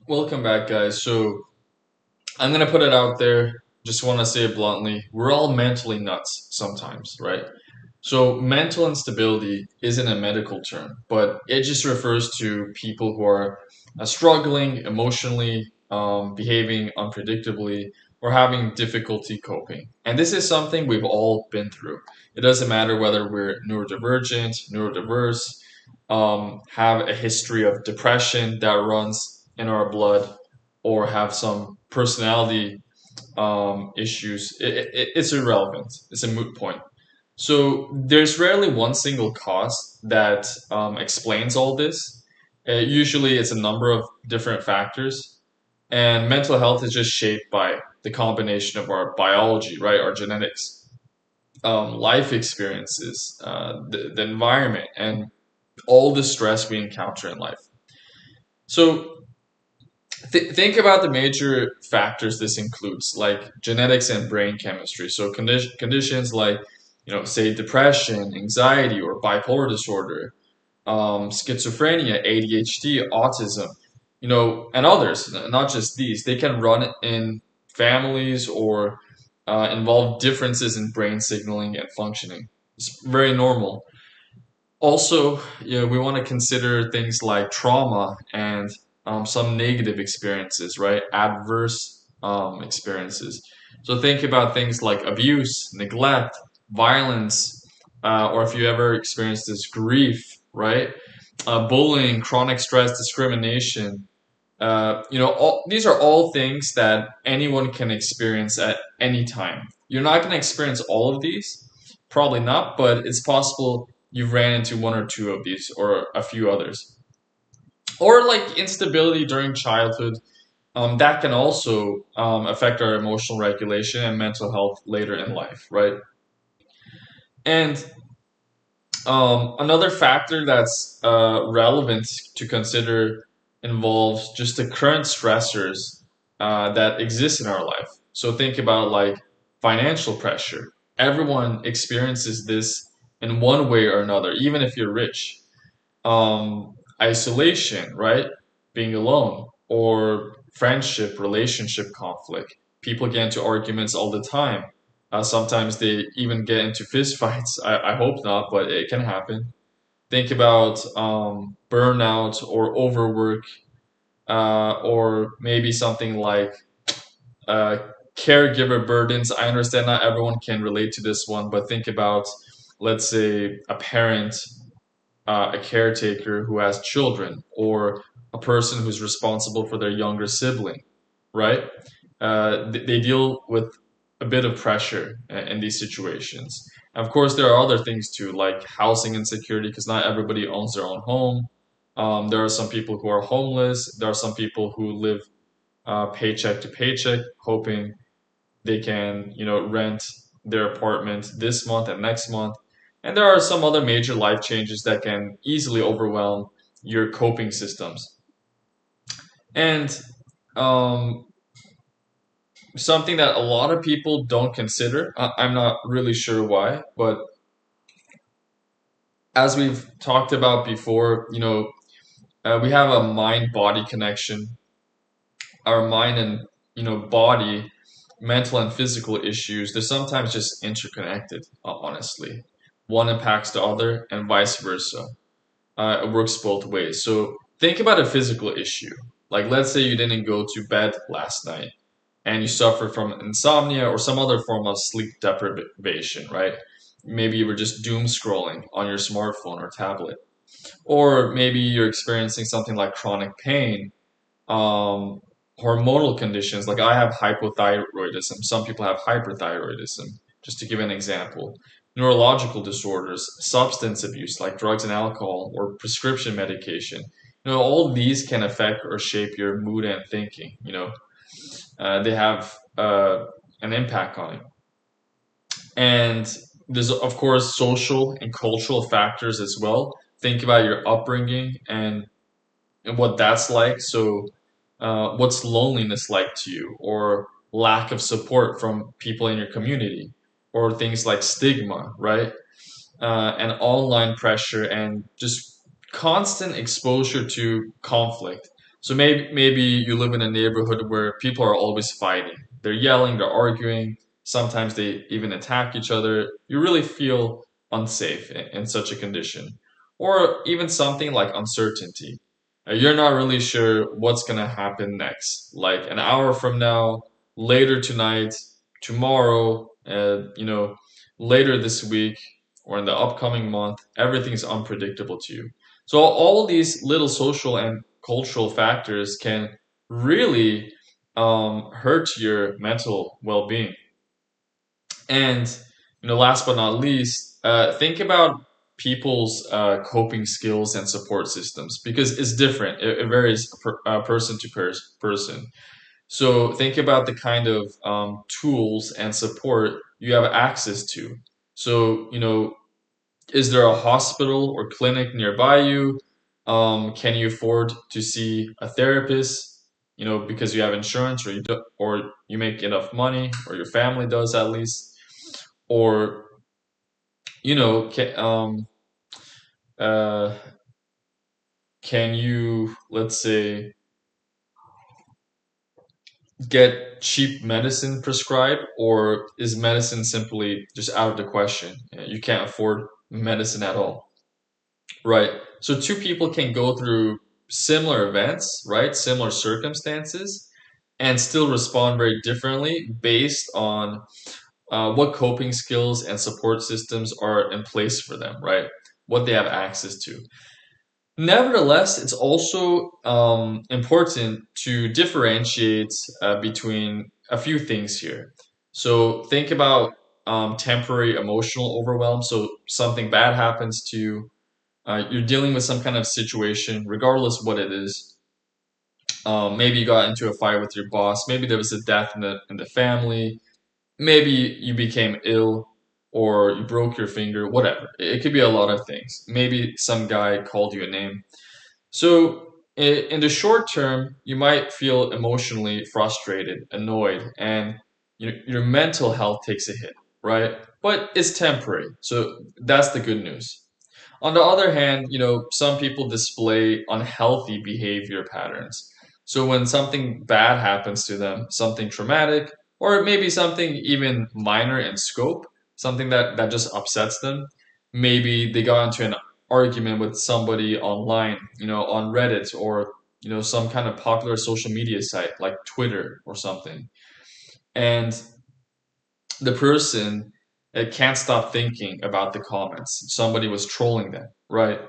Welcome back, guys. So I'm gonna put it out there. Just want to say it bluntly. We're all mentally nuts sometimes, right? So mental instability isn't a medical term, but it just refers to people who are struggling emotionally, behaving unpredictably, or having difficulty coping. And this is something we've all been through. It doesn't matter whether we're neurodivergent, neurodiverse, have a history of depression that runs in our blood, or have some personality issues. It's irrelevant. It's a moot point. So there's rarely one single cause that explains all this. Usually, it's a number of different factors, and mental health is just shaped by the combination of our biology, right, our genetics, life experiences, the environment, and all the stress we encounter in life. So think about the major factors this includes, like genetics and brain chemistry. So conditions like, say depression, anxiety, or bipolar disorder, schizophrenia, ADHD, autism, and others, not just these. They can run in families or involve differences in brain signaling and functioning. It's very normal. Also, we want to consider things like trauma and some negative experiences, right? Adverse experiences. So think about things like abuse, neglect, violence, or if you ever experienced this, grief, right? Bullying, chronic stress, discrimination. These are all things that anyone can experience at any time. You're not going to experience all of these, probably not, but it's possible you've ran into one or two of these or a few others. Or like instability during childhood, that can also affect our emotional regulation and mental health later in life, right? And another factor that's relevant to consider involves just the current stressors that exist in our life. So think about like financial pressure. Everyone experiences this in one way or another, even if you're rich. Isolation, right? Being alone, or friendship, relationship conflict. People get into arguments all the time. Sometimes they even get into fist fights. I hope not, but it can happen. Think about burnout or overwork, or maybe something like uh, caregiver burdens. I understand not everyone can relate to this one, but think about, let's say, a parent, a caretaker who has children, or a person who's responsible for their younger sibling, right? They deal with a bit of pressure in these situations. Of course, there are other things too, like housing insecurity, because not everybody owns their own home. There are some people who are homeless. There are some people who live paycheck to paycheck, hoping they can, rent their apartment this month and next month. And there are some other major life changes that can easily overwhelm your coping systems. And um, something that a lot of people don't consider, I'm not really sure why, but as we've talked about before, we have a mind body connection. Our mind and, body, mental and physical issues, they're sometimes just interconnected, honestly. One impacts the other and vice versa. It works both ways. So think about a physical issue. Like, let's say you didn't go to bed last night and you suffer from insomnia or some other form of sleep deprivation, right? Maybe you were just doom scrolling on your smartphone or tablet. Or maybe you're experiencing something like chronic pain, um, hormonal conditions. Like I have hypothyroidism. Some people have hyperthyroidism, just to give an example. Neurological disorders, substance abuse like drugs and alcohol, or prescription medication. All these can affect or shape your mood and thinking. They have an impact on it. And there's, of course, social and cultural factors as well. Think about your upbringing and what that's like. So, what's loneliness like to you, or lack of support from people in your community, or things like stigma, right? And online pressure and just constant exposure to conflict. So maybe you live in a neighborhood where people are always fighting. They're yelling, they're arguing, sometimes they even attack each other. You really feel unsafe in such a condition. Or even something like uncertainty. You're not really sure what's going to happen next. Like an hour from now, later tonight, tomorrow, later this week, or in the upcoming month, everything's unpredictable to you. So all these little social and cultural factors can really hurt your mental well-being. And last but not least, think about people's coping skills and support systems because it's different. It varies person to person. So think about the kind of tools and support you have access to. So, is there a hospital or clinic nearby you? Can you afford to see a therapist? Because you have insurance, or you make enough money, or your family does at least, or uh, can you, let's say, get cheap medicine prescribed, or is medicine simply just out of the question? You can't afford medicine at all. Right. So two people can go through similar events, right? Similar circumstances, and still respond very differently based on what coping skills and support systems are in place for them, right? What they have access to. Nevertheless, it's also important to differentiate between a few things here. So think about temporary emotional overwhelm. So something bad happens to you, you're dealing with some kind of situation, regardless what it is. Maybe you got into a fight with your boss. Maybe there was a death in the family. Maybe you became ill, or you broke your finger. Whatever. It could be a lot of things. Maybe some guy called you a name. So in the short term, you might feel emotionally frustrated, annoyed, and your mental health takes a hit, right? But it's temporary. So that's the good news. On the other hand, some people display unhealthy behavior patterns. So when something bad happens to them, something traumatic, or maybe something even minor in scope, something that just upsets them, maybe they got into an argument with somebody online, on Reddit, or some kind of popular social media site like Twitter or something. And the person can't stop thinking about the comments. Somebody was trolling them, right?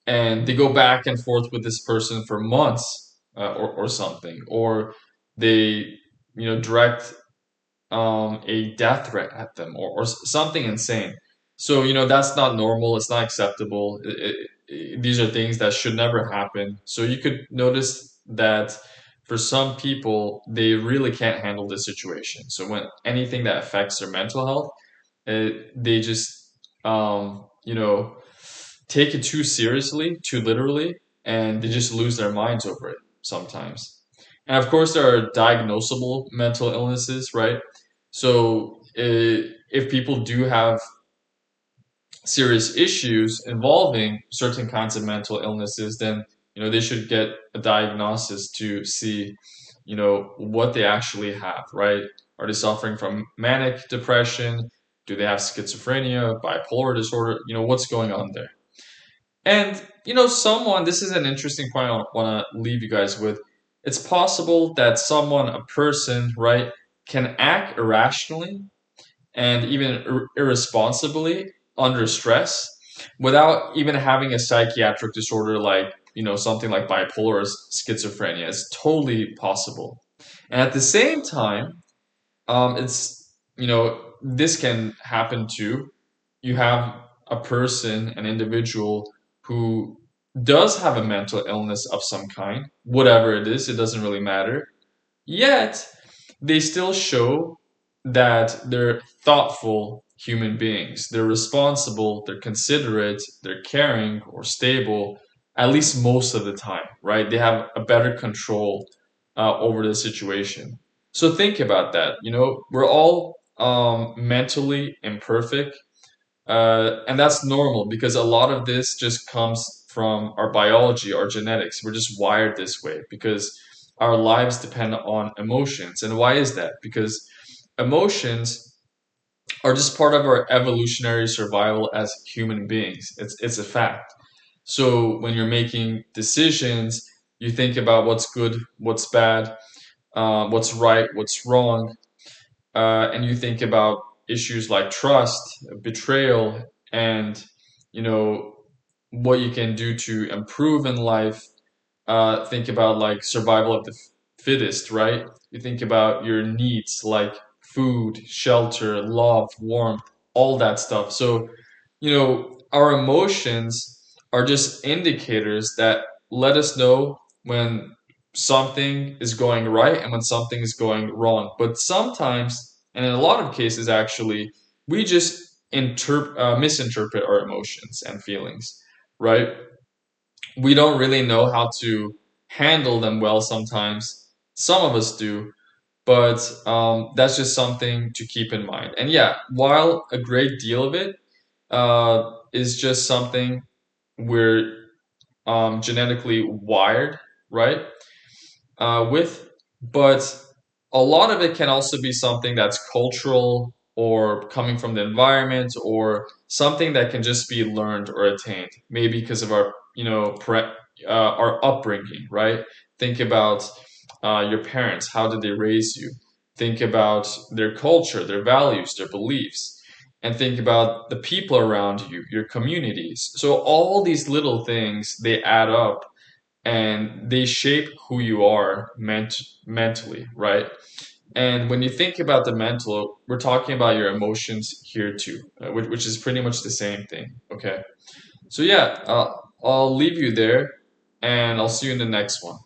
And they go back and forth with this person for months, or something, or they direct a death threat at them, or something insane. So that's not normal, it's not acceptable. These are things that should never happen. So you could notice that for some people they really can't handle the situation. So when anything that affects their mental health, they just take it too seriously, too literally, and they just lose their minds over it sometimes. And of course, there are diagnosable mental illnesses, right? So if people do have serious issues involving certain kinds of mental illnesses, then they should get a diagnosis to see what they actually have, right? Are they suffering from manic depression? Do they have schizophrenia, bipolar disorder? What's going on there? And this is an interesting point I want to leave you guys with. It's possible that a person, right, can act irrationally and even irresponsibly under stress without even having a psychiatric disorder like, something like bipolar or schizophrenia. It's totally possible. And at the same time, this can happen too. You have a person, an individual who does have a mental illness of some kind, whatever it is, it doesn't really matter. Yet, they still show that they're thoughtful human beings. They're responsible, they're considerate, they're caring or stable, at least most of the time, right? They have a better control over the situation. So think about that. We're all mentally imperfect, and that's normal because a lot of this just comes from our biology, our genetics. We're just wired this way because our lives depend on emotions. And why is that? Because emotions are just part of our evolutionary survival as human beings. It's a fact. So when you're making decisions, you think about what's good, what's bad, what's right, what's wrong, and you think about issues like trust, betrayal, and you know what you can do to improve in life. Think about like survival of the fittest, right? You think about your needs like food, shelter, love, warmth, all that stuff. So, our emotions are just indicators that let us know when something is going right and when something is going wrong. But sometimes, and in a lot of cases, actually, we just misinterpret our emotions and feelings, right? We don't really know how to handle them well sometimes. Some of us do, but that's just something to keep in mind. And yeah, while a great deal of it is just something we're genetically wired, right? With, but a lot of it can also be something that's cultural or coming from the environment or something that can just be learned or attained. Maybe because of our, our upbringing, right? Think about your parents. How did they raise you? Think about their culture, their values, their beliefs. And think about the people around you, your communities. So all these little things, they add up and they shape who you are mentally, right? And when you think about the mental, we're talking about your emotions here too, which is pretty much the same thing. Okay, so yeah, I'll leave you there, and I'll see you in the next one.